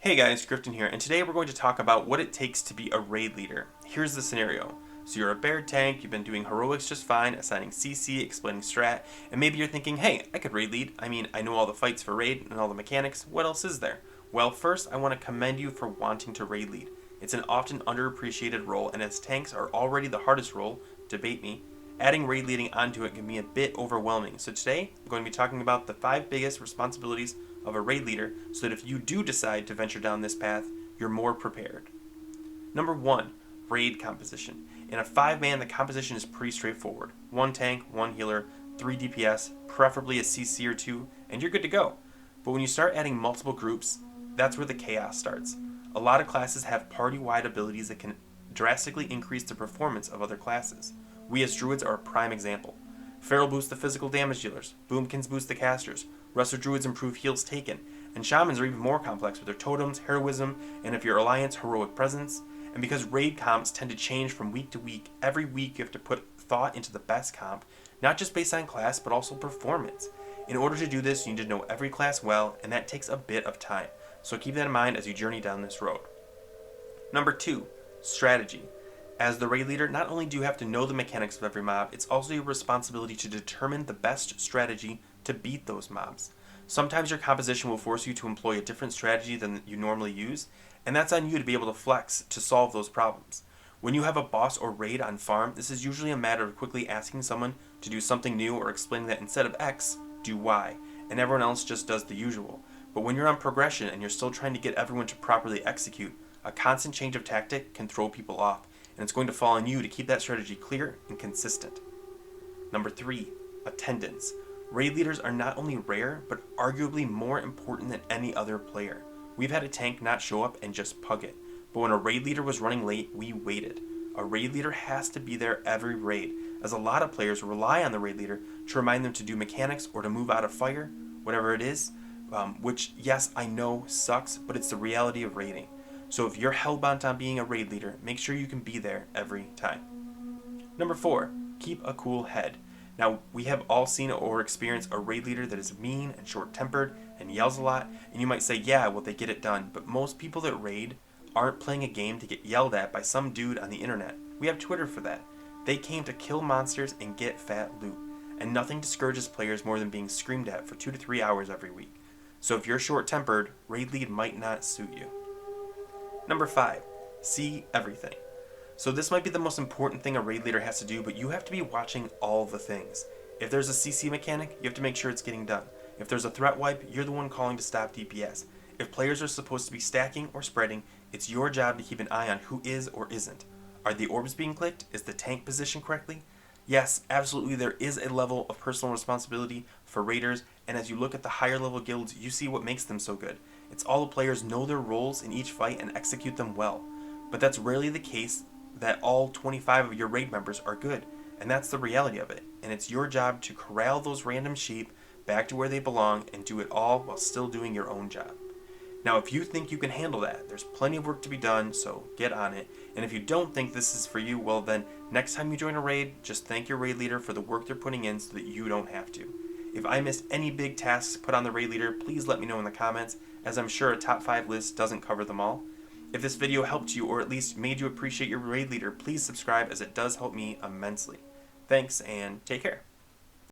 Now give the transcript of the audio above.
Hey guys, Grifton here, and today we're going to talk about what it takes to be a raid leader. Here's the scenario. So you're a bear tank, you've been doing heroics just fine, assigning CC, explaining strat, and maybe you're thinking, hey, I could raid lead. I mean, I know all the fights for raid and all the mechanics. What else is there? Well, first, I want to commend you for wanting to raid lead. It's an often underappreciated role, and as tanks are already the hardest role, debate me, adding raid leading onto it can be a bit overwhelming. So today, I'm going to be talking about the 5 biggest responsibilities of a raid leader so that if you do decide to venture down this path, you're more prepared. Number 1, raid composition. In a 5-man, the composition is pretty straightforward. 1 tank, 1 healer, 3 DPS, preferably a CC or 2, and you're good to go. But when you start adding multiple groups, that's where the chaos starts. A lot of classes have party-wide abilities that can drastically increase the performance of other classes. We as druids are a prime example. Feral boosts the physical damage dealers, boomkins boost the casters, Lesser druids improve heals taken, and shamans are even more complex with their totems, heroism, and if you're alliance, heroic presence. And because raid comps tend to change from week to week, every week you have to put thought into the best comp, not just based on class, but also performance. In order to do this, you need to know every class well, and that takes a bit of time. So keep that in mind as you journey down this road. Number 2, strategy. As the raid leader, not only do you have to know the mechanics of every mob, it's also your responsibility to determine the best strategy to beat those mobs. Sometimes your composition will force you to employ a different strategy than you normally use, and that's on you to be able to flex to solve those problems. When you have a boss or raid on farm, this is usually a matter of quickly asking someone to do something new or explaining that instead of X, do Y, and everyone else just does the usual. But when you're on progression and you're still trying to get everyone to properly execute, a constant change of tactic can throw people off, and it's going to fall on you to keep that strategy clear and consistent. Number 3, attendance. Raid leaders are not only rare, but arguably more important than any other player. We've had a tank not show up and just pug it, but when a raid leader was running late, we waited. A raid leader has to be there every raid, as a lot of players rely on the raid leader to remind them to do mechanics or to move out of fire, whatever it is, which, yes, I know sucks, but it's the reality of raiding. So if you're hellbent on being a raid leader, make sure you can be there every time. Number 4, keep a cool head. Now, we have all seen or experienced a raid leader that is mean and short-tempered and yells a lot, and you might say, yeah, well, they get it done, but most people that raid aren't playing a game to get yelled at by some dude on the internet. We have Twitter for that. They came to kill monsters and get fat loot, and nothing discourages players more than being screamed at for 2 to 3 hours every week. So if you're short-tempered, raid lead might not suit you. Number 5, see everything. So this might be the most important thing a raid leader has to do, but you have to be watching all the things. If there's a CC mechanic, you have to make sure it's getting done. If there's a threat wipe, you're the one calling to stop DPS. If players are supposed to be stacking or spreading, it's your job to keep an eye on who is or isn't. Are the orbs being clicked? Is the tank positioned correctly? Yes, absolutely there is a level of personal responsibility for raiders, and as you look at the higher level guilds, you see what makes them so good. It's all the players know their roles in each fight and execute them well. But that's rarely the case that all 25 of your raid members are good, and that's the reality of it, and it's your job to corral those random sheep back to where they belong and do it all while still doing your own job. Now, if you think you can handle that, there's plenty of work to be done, so get on it, and if you don't think this is for you, well then, next time you join a raid, just thank your raid leader for the work they're putting in so that you don't have to. If I missed any big tasks put on the raid leader, please let me know in the comments, as I'm sure a top 5 list doesn't cover them all. If this video helped you or at least made you appreciate your raid leader, please subscribe as it does help me immensely. Thanks and take care.